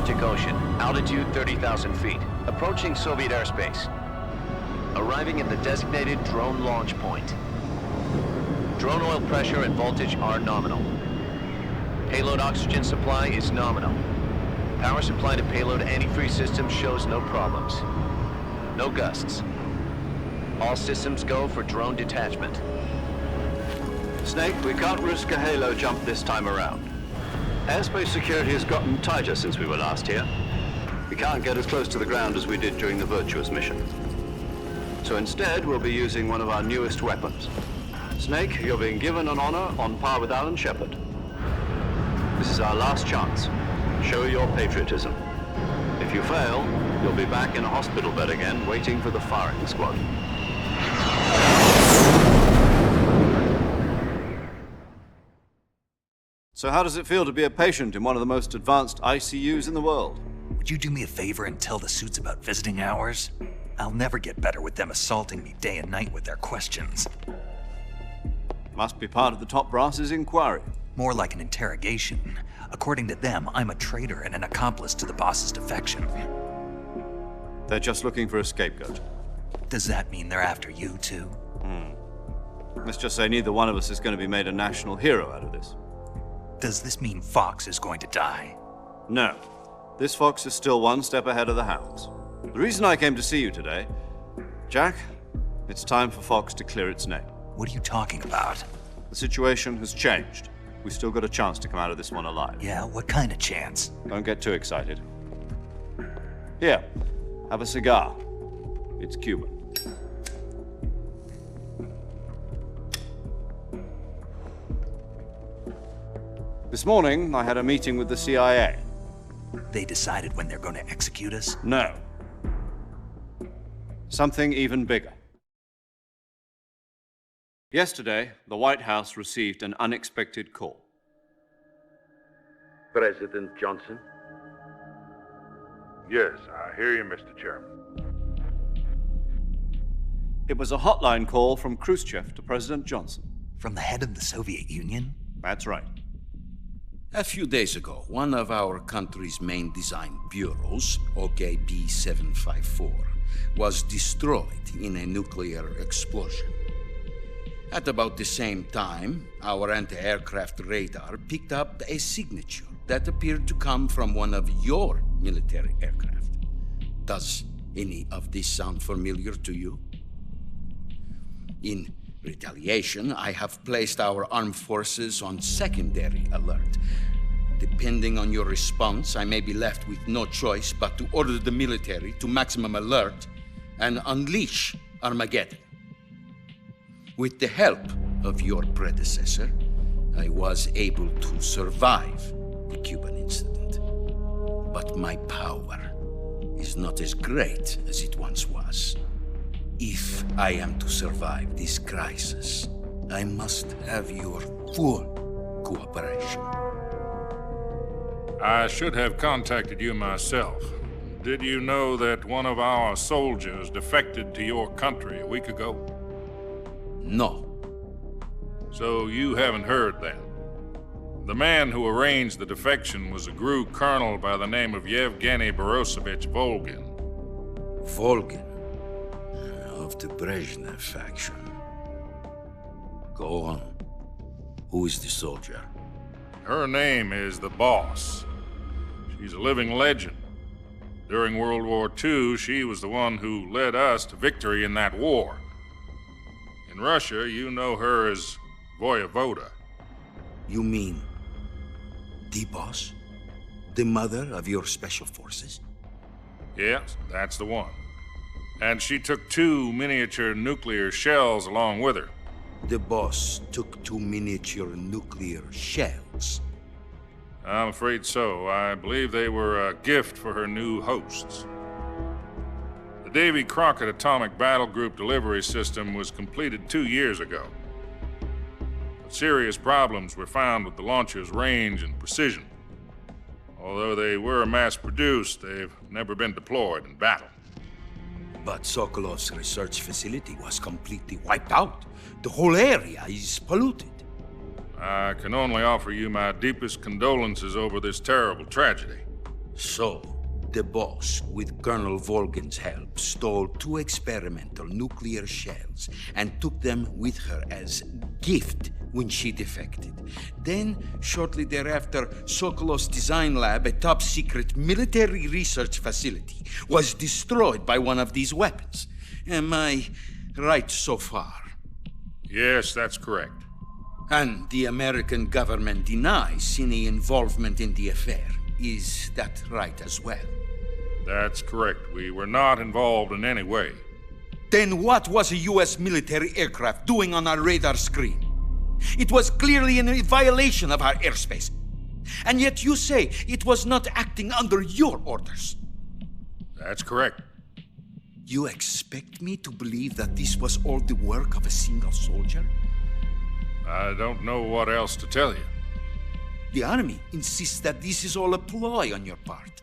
Arctic Ocean, altitude 30,000 feet, approaching Soviet airspace. Arriving at the designated drone launch point. Drone oil pressure and voltage are nominal. Payload oxygen supply is nominal. Power supply to payload antifreeze system shows no problems. No gusts. All systems go for drone detachment. Snake, we can't risk a halo jump this time around. Airspace security has gotten tighter since we were last here. We can't get as close to the ground as we did during the Virtuous mission. So instead, we'll be using one of our newest weapons. Snake, you're being given an honor on par with Alan Shepard. This is our last chance. Show your patriotism. If you fail, you'll be back in a hospital bed again, waiting for the firing squad. So how does it feel to be a patient in one of the most advanced ICUs in the world? Would you do me a favor and tell the suits about visiting hours? I'll never get better with them assaulting me day and night with their questions. Must be part of the top brass's inquiry. More like an interrogation. According to them, I'm a traitor and an accomplice to the boss's defection. They're just looking for a scapegoat. Does that mean they're after you, too? Let's just say neither one of us is going to be made a national hero out of this. Does this mean Fox is going to die? No. This fox is still one step ahead of the hounds. The reason I came to see you today, Jack, it's time for Fox to clear its name. What are you talking about? The situation has changed. We still got a chance to come out of this one alive. Yeah, what kind of chance? Don't get too excited. Here, have a cigar. It's Cuban. This morning, I had a meeting with the CIA. They decided when they're going to execute us? No. Something even bigger. Yesterday, the White House received an unexpected call. President Johnson? Yes, I hear you, Mr. Chairman. It was a hotline call from Khrushchev to President Johnson. From the head of the Soviet Union? That's right. A few days ago, one of our country's main design bureaus, OKB 754, was destroyed in a nuclear explosion. At about the same time, our anti-aircraft radar picked up a signature that appeared to come from one of your military aircraft. Does any of this sound familiar to you? In retaliation, I have placed our armed forces on secondary alert. Depending on your response, I may be left with no choice but to order the military to maximum alert and unleash Armageddon. With the help of your predecessor, I was able to survive the Cuban incident. But my power is not as great as it once was. If I am to survive this crisis, I must have your full cooperation. I should have contacted you myself. Did you know that one of our soldiers defected to your country a week ago? No. So you haven't heard then. The man who arranged the defection was a GRU colonel by the name of Yevgeny Borosovich Volgin. Volgin, of the Brezhnev faction. Go on. Who is the soldier? Her name is the Boss. She's a living legend. During World War II, she was the one who led us to victory in that war. In Russia, you know her as Voyevoda. You mean the boss? The mother of your special forces? Yes, that's the one. And she took 2 miniature nuclear shells along with her. The boss took 2 miniature nuclear shells. I'm afraid so. I believe they were a gift for her new hosts. The Davy Crockett Atomic Battle Group delivery system was completed 2 years ago. But serious problems were found with the launcher's range and precision. Although they were mass-produced, they've never been deployed in battle. But Sokolov's research facility was completely wiped out. The whole area is polluted. I can only offer you my deepest condolences over this terrible tragedy. So, the boss, with Colonel Volgin's help, stole 2 experimental nuclear shells and took them with her as gift when she defected. Then, shortly thereafter, Sokolov's design lab, a top-secret military research facility, was destroyed by one of these weapons. Am I right so far? Yes, that's correct. And the American government denies any involvement in the affair. Is that right as well? That's correct. We were not involved in any way. Then what was a U.S. military aircraft doing on our radar screen? It was clearly in violation of our airspace. And yet you say it was not acting under your orders. That's correct. You expect me to believe that this was all the work of a single soldier? I don't know what else to tell you. The Army insists that this is all a ploy on your part.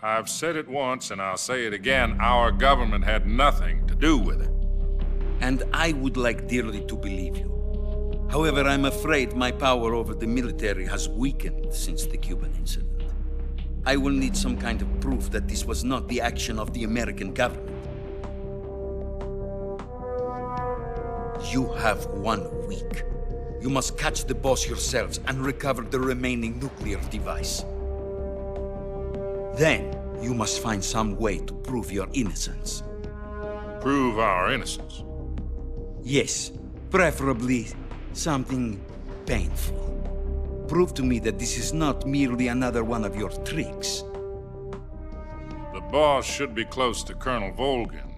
I've said it once and I'll say it again. Our government had nothing to do with it. And I would like dearly to believe you. However, I'm afraid my power over the military has weakened since the Cuban incident. I will need some kind of proof that this was not the action of the American government. You have 1 week. You must catch the boss yourselves and recover the remaining nuclear device. Then, you must find some way to prove your innocence. Prove our innocence. Yes, preferably something painful. Prove to me that this is not merely another one of your tricks. The boss should be close to Colonel Volgin.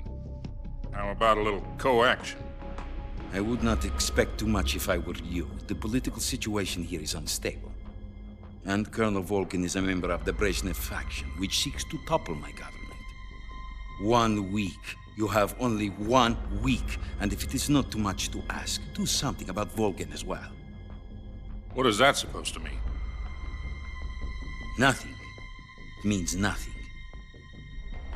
How about a little co-action? I would not expect too much if I were you. The political situation here is unstable. And Colonel Volgin is a member of the Brezhnev faction, which seeks to topple my government. 1 week. You have only 1 week. And if it is not too much to ask, do something about Volgin as well. What is that supposed to mean? Nothing. It means nothing.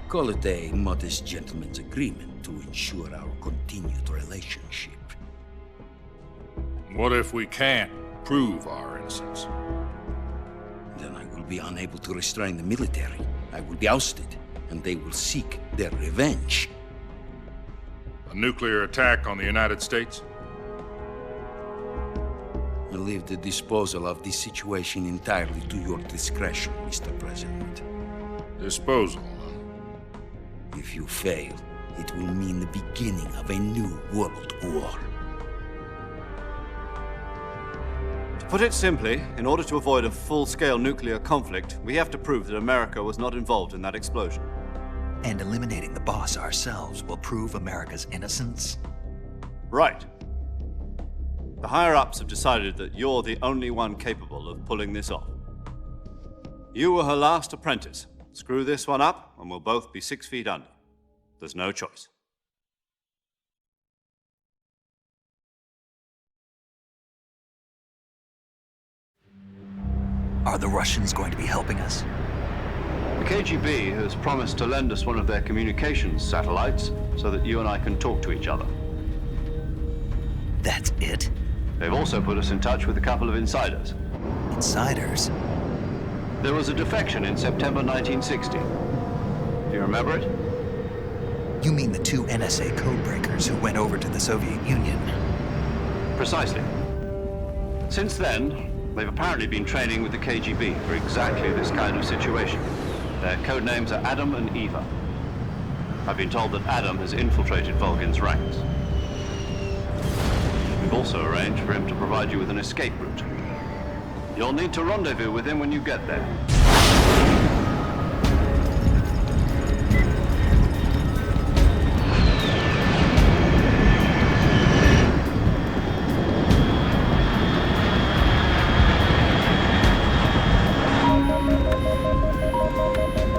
Call it a modest gentleman's agreement to ensure our continued relationship. What if we can't prove our innocence? Then I will be unable to restrain the military. I will be ousted, and they will seek their revenge. A nuclear attack on the United States? I leave the disposal of this situation entirely to your discretion, Mr. President. Disposal, huh? If you fail, it will mean the beginning of a new world war. To put it simply, in order to avoid a full-scale nuclear conflict, we have to prove that America was not involved in that explosion. And eliminating the boss ourselves will prove America's innocence? Right. The higher-ups have decided that you're the only one capable of pulling this off. You were her last apprentice. Screw this one up, and we'll both be 6 feet under. There's no choice. Are the Russians going to be helping us? The KGB has promised to lend us one of their communications satellites so that you and I can talk to each other. That's it? They've also put us in touch with a couple of insiders. Insiders? There was a defection in September 1960. Do you remember it? You mean the 2 NSA codebreakers who went over to the Soviet Union? Precisely. Since then, they've apparently been training with the KGB for exactly this kind of situation. Their code names are Adam and Eva. I've been told that Adam has infiltrated Volgin's ranks. We've also arranged for him to provide you with an escape route. You'll need to rendezvous with him when you get there.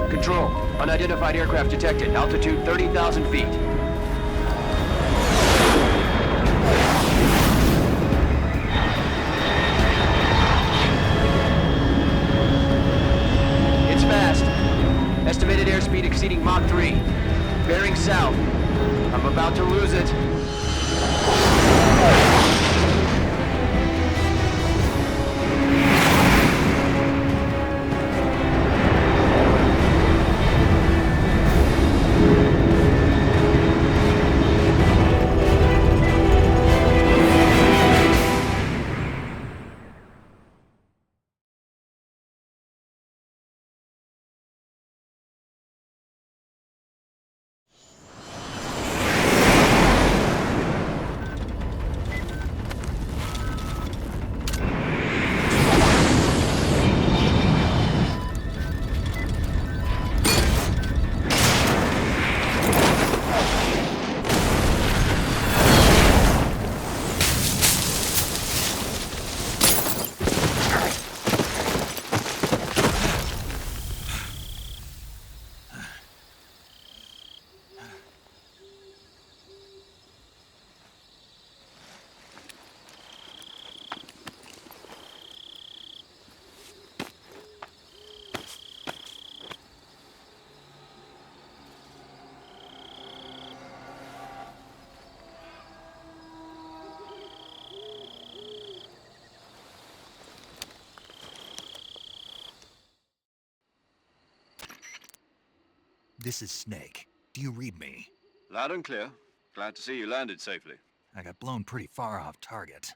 Control. Unidentified aircraft detected. Altitude 30,000 feet. It's fast. Estimated airspeed exceeding Mach 3. Bearing south. I'm about to lose it. This is Snake. Do you read me? Loud and clear. Glad to see you landed safely. I got blown pretty far off target.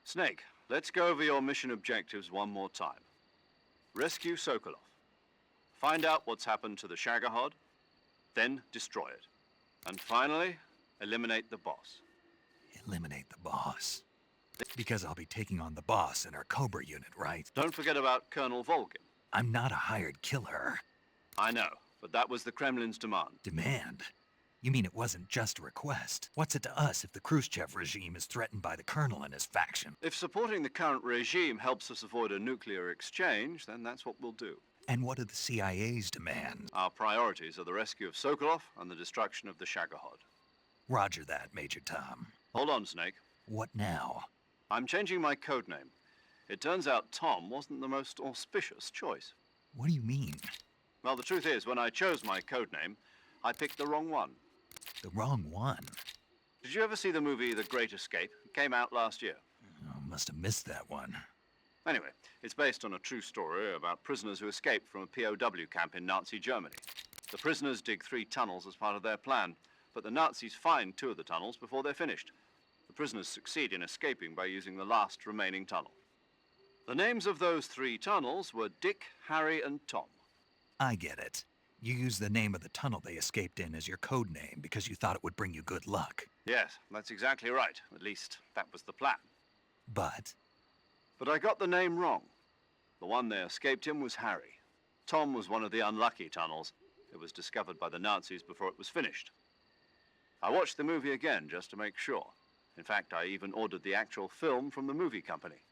Snake, let's go over your mission objectives one more time. Rescue Sokolov. Find out what's happened to the Shagohod, then destroy it. And finally, eliminate the boss. Eliminate the boss. Because I'll be taking on the boss in our Cobra unit, right? Don't forget about Colonel Volgin. I'm not a hired killer. I know, but that was the Kremlin's demand. Demand? You mean it wasn't just a request? What's it to us if the Khrushchev regime is threatened by the Colonel and his faction? If supporting the current regime helps us avoid a nuclear exchange, then that's what we'll do. And what do the CIA's demand? Our priorities are the rescue of Sokolov and the destruction of the Shagohod. Roger that, Major Tom. Hold on, Snake. What now? I'm changing my codename. It turns out Tom wasn't the most auspicious choice. What do you mean? Well, the truth is, when I chose my codename, I picked the wrong one. The wrong one? Did you ever see the movie The Great Escape? It came out last year. Oh, must have missed that one. Anyway, it's based on a true story about prisoners who escaped from a POW camp in Nazi Germany. The prisoners dig 3 tunnels as part of their plan, but the Nazis find 2 of the tunnels before they're finished. The prisoners succeed in escaping by using the last remaining tunnel. The names of those 3 tunnels were Dick, Harry, and Tom. I get it. You used the name of the tunnel they escaped in as your code name because you thought it would bring you good luck. Yes, that's exactly right. At least, that was the plan. But But I got the name wrong. The one they escaped in was Harry. Tom was one of the unlucky tunnels. It was discovered by the Nazis before it was finished. I watched the movie again just to make sure. In fact, I even ordered the actual film from the movie company.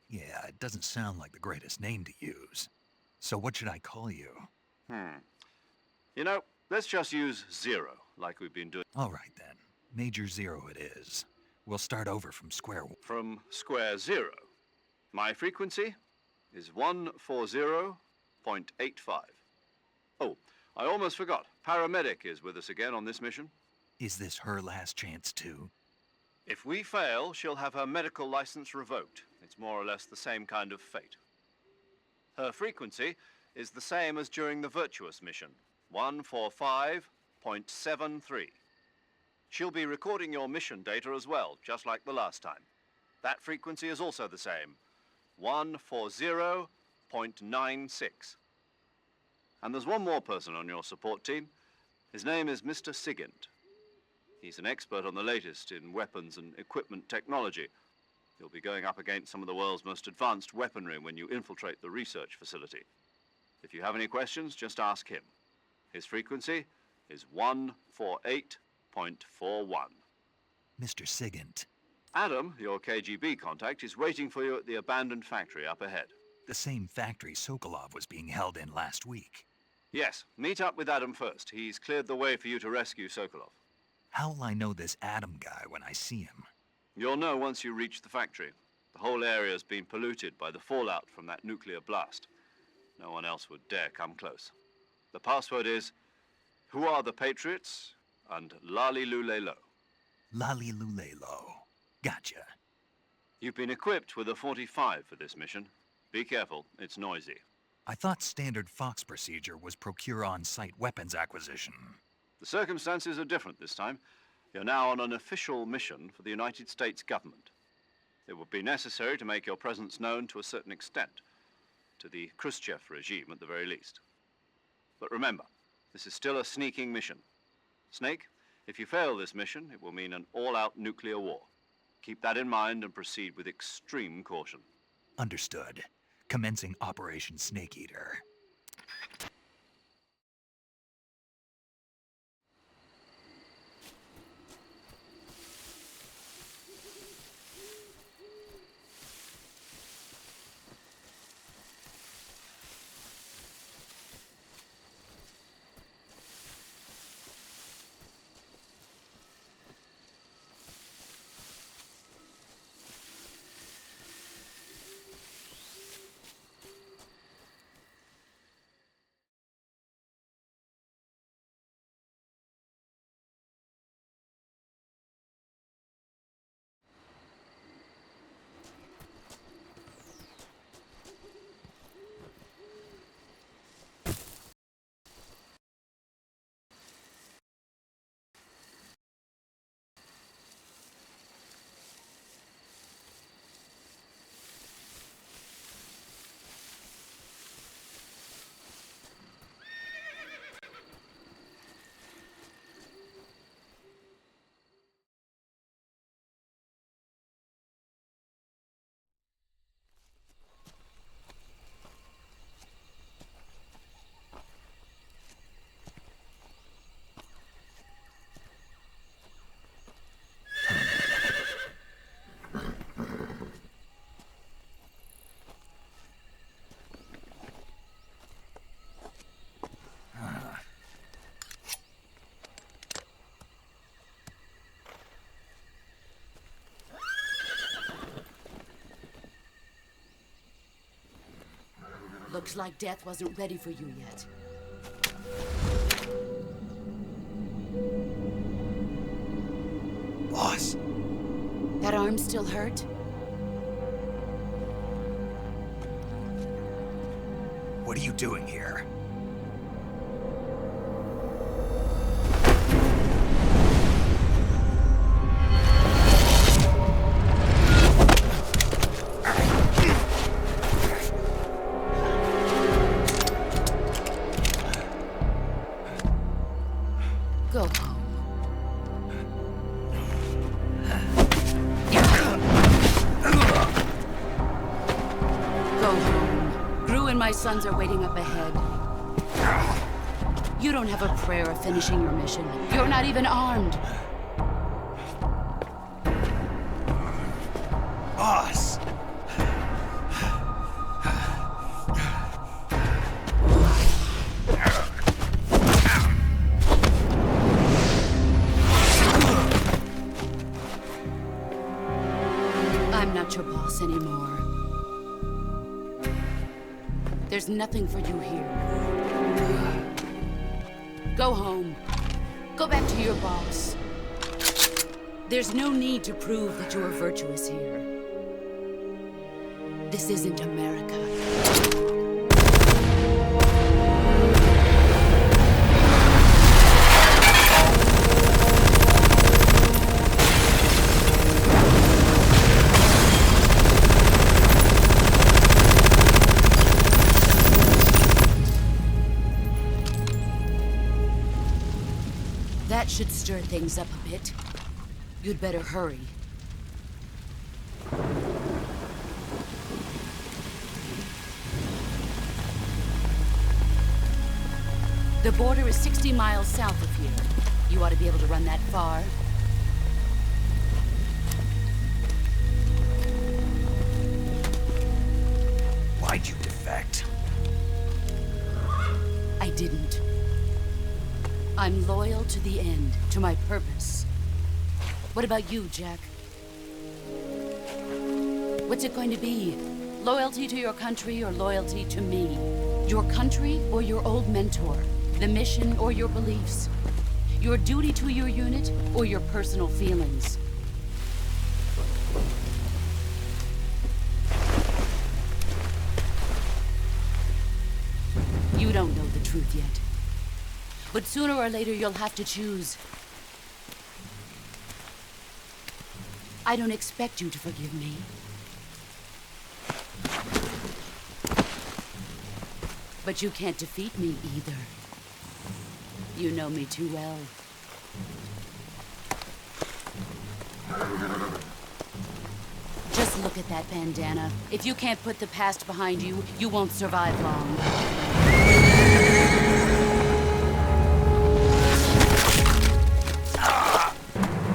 yeah, it doesn't sound like the greatest name to use. So what should I call you? You know, let's just use Zero, like we've been doing. All right then. Major Zero it is. We'll start over from square one. From square 0. My frequency is 140.85. Oh, I almost forgot. Paramedic is with us again on this mission. Is this her last chance too? If we fail, she'll have her medical license revoked. It's more or less the same kind of fate. Her frequency is the same as during the Virtuous mission, 145.73. She'll be recording your mission data as well, just like the last time. That frequency is also the same, 140.96. And there's one more person on your support team. His name is Mr. Sigint. He's an expert on the latest in weapons and equipment technology. You'll be going up against some of the world's most advanced weaponry when you infiltrate the research facility. If you have any questions, just ask him. His frequency is 148.41. Mr. Sigint. Adam, your KGB contact, is waiting for you at the abandoned factory up ahead. The same factory Sokolov was being held in last week. Yes, meet up with Adam first. He's cleared the way for you to rescue Sokolov. How will I know this Adam guy when I see him? You'll know once you reach the factory. The whole area's been polluted by the fallout from that nuclear blast. No one else would dare come close. The password is, "Who are the Patriots?" and "Lali Lulelo." Lali Lulelo. Gotcha. You've been equipped with a 45 for this mission. Be careful, it's noisy. I thought standard Fox procedure was procure on-site weapons acquisition. The circumstances are different this time. You're now on an official mission for the United States government. It would be necessary to make your presence known to a certain extent, to the Khrushchev regime at the very least. But remember, this is still a sneaking mission. Snake, if you fail this mission, it will mean an all-out nuclear war. Keep that in mind and proceed with extreme caution. Understood. Commencing Operation Snake Eater. Looks like death wasn't ready for you yet. Boss, That arm still hurt? what are you doing here? Go home. Go home. Gru and my sons are waiting up ahead. You don't have a prayer of finishing your mission. You're not even armed. Boss! I'm not your boss anymore. There's nothing for you here. Go home. Go back to your boss. There's no need to prove that you are virtuous here. This isn't America. That should stir things up a bit. You'd better hurry. The border is 60 miles south of here. You ought to be able to run that far. Why'd you defect? I didn't. I'm loyal to the end, to my purpose. What about you, Jack? What's it going to be? Loyalty to your country or loyalty to me? Your country or your old mentor? The mission or your beliefs? Your duty to your unit or your personal feelings? You don't know the truth yet. But sooner or later, you'll have to choose. I don't expect you to forgive me. But you can't defeat me either. You know me too well. Just look at that bandana. If you can't put the past behind you, you won't survive long.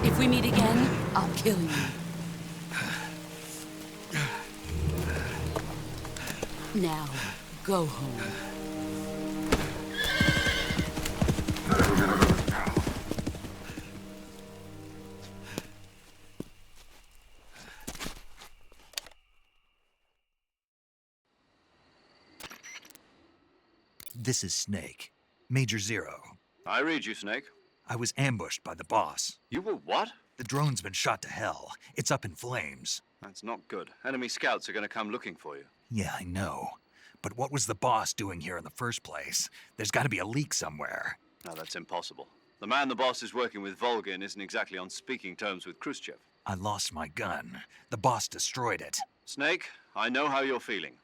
If we meet again, I'll kill you. Now, go home. This is Snake. Major Zero. I read you, Snake. I was ambushed by the boss. You were what? The drone's been shot to hell. It's up in flames. That's not good. Enemy scouts are going to come looking for you. Yeah, I know. But what was the boss doing here in the first place? There's got to be a leak somewhere. No, that's impossible. The man the boss is working with, Volgin, isn't exactly on speaking terms with Khrushchev. I lost my gun. The boss destroyed it. Snake, I know how you're feeling.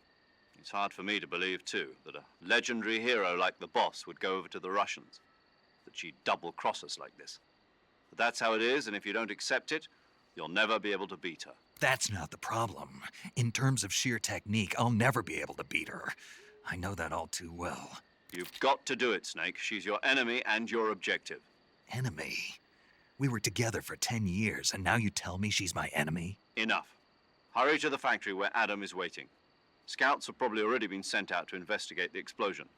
It's hard for me to believe, too, that a legendary hero like the boss would go over to the Russians. That she'd double-cross us like this. But that's how it is, and if you don't accept it, you'll never be able to beat her. That's not the problem. In terms of sheer technique, I'll never be able to beat her. I know that all too well. You've got to do it, Snake. She's your enemy and your objective. Enemy? We were together for 10 years, and now you tell me she's my enemy? Enough. Hurry to the factory where Adam is waiting. Scouts have probably already been sent out to investigate the explosion.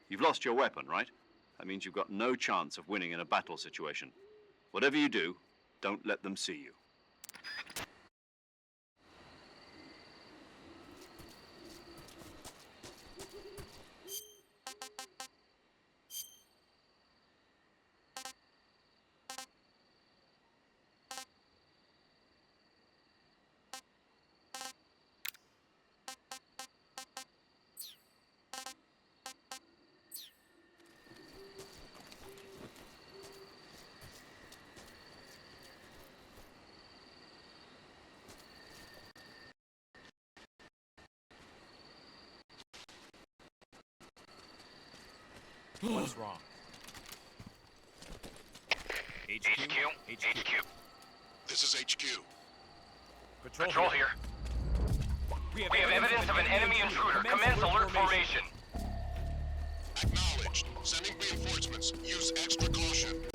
You've lost your weapon, right? That means you've got no chance of winning in a battle situation. Whatever you do, don't let them see you. What's wrong? HQ. This is HQ. Patrol here. We have evidence of an enemy intruder. Commence alert formation. Acknowledged. Sending reinforcements. Use extra caution.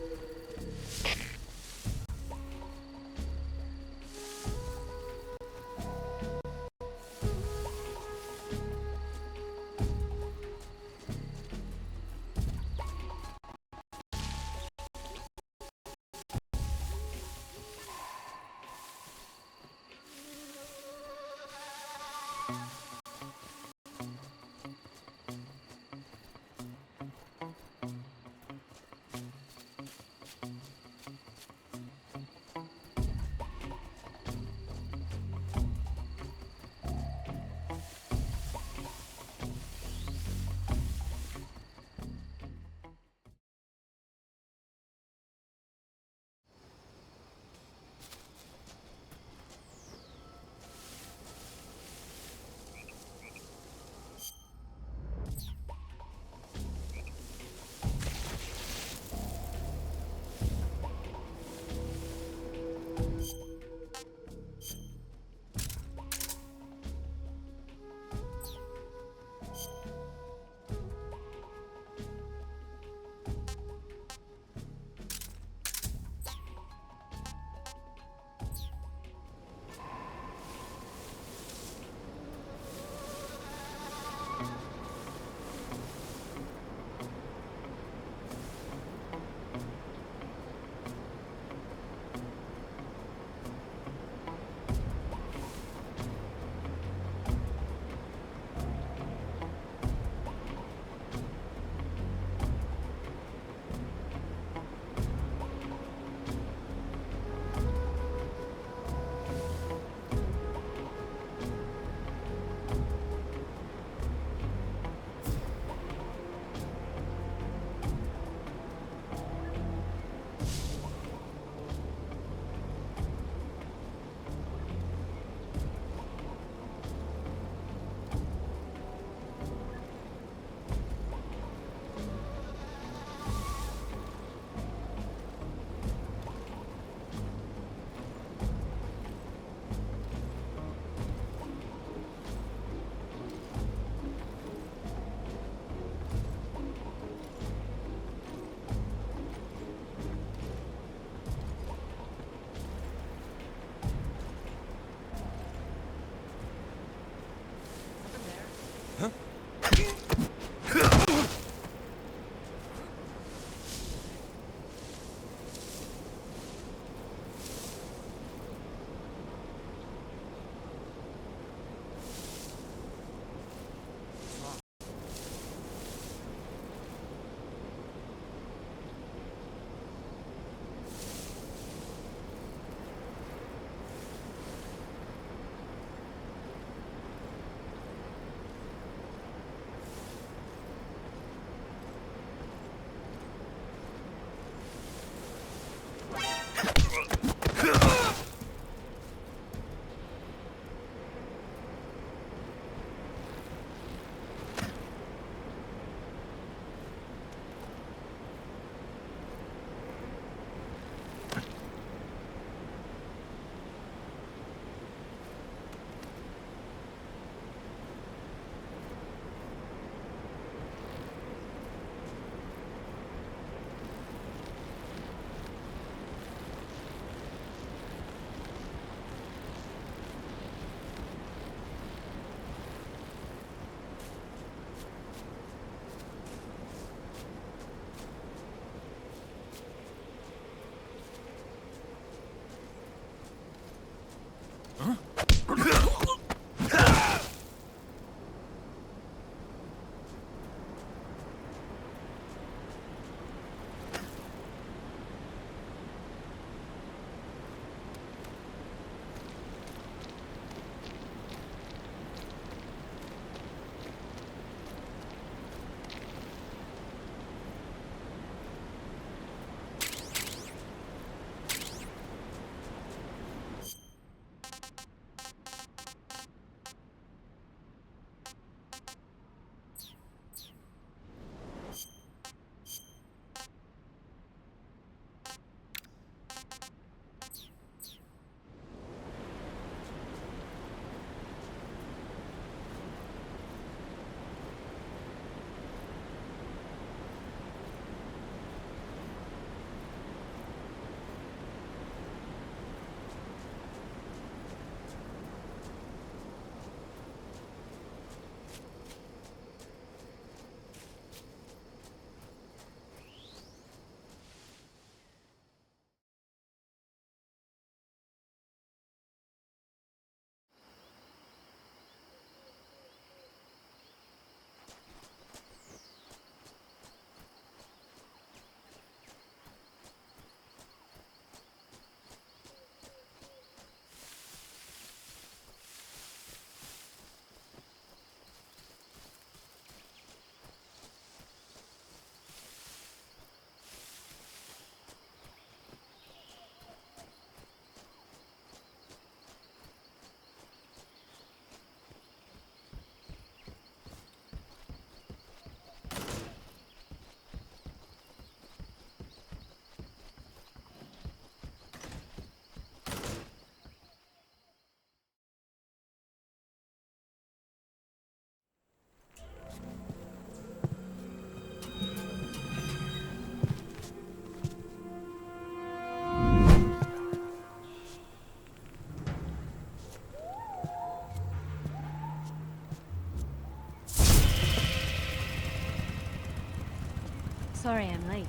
Sorry I'm late.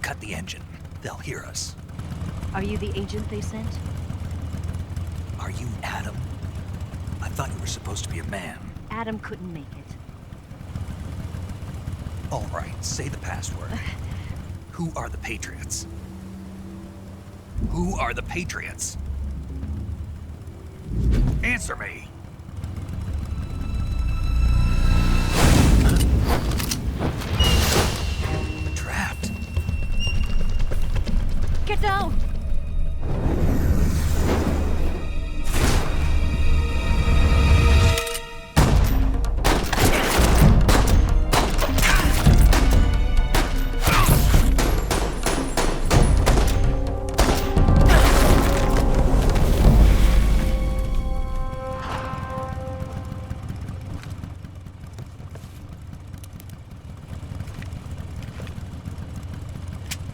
Cut the engine. They'll hear us. Are you the agent they sent? Are you Adam? I thought you were supposed to be a man. Adam couldn't make it. All right, say the password. Who are the Patriots? Who are the Patriots? Answer me! Trapped. Get down!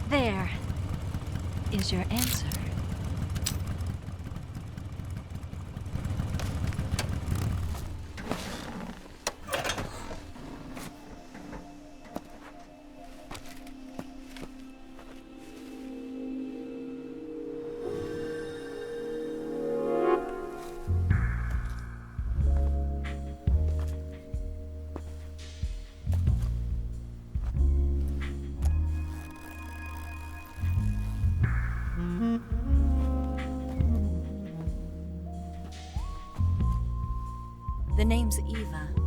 There is your answer. The name's Eva.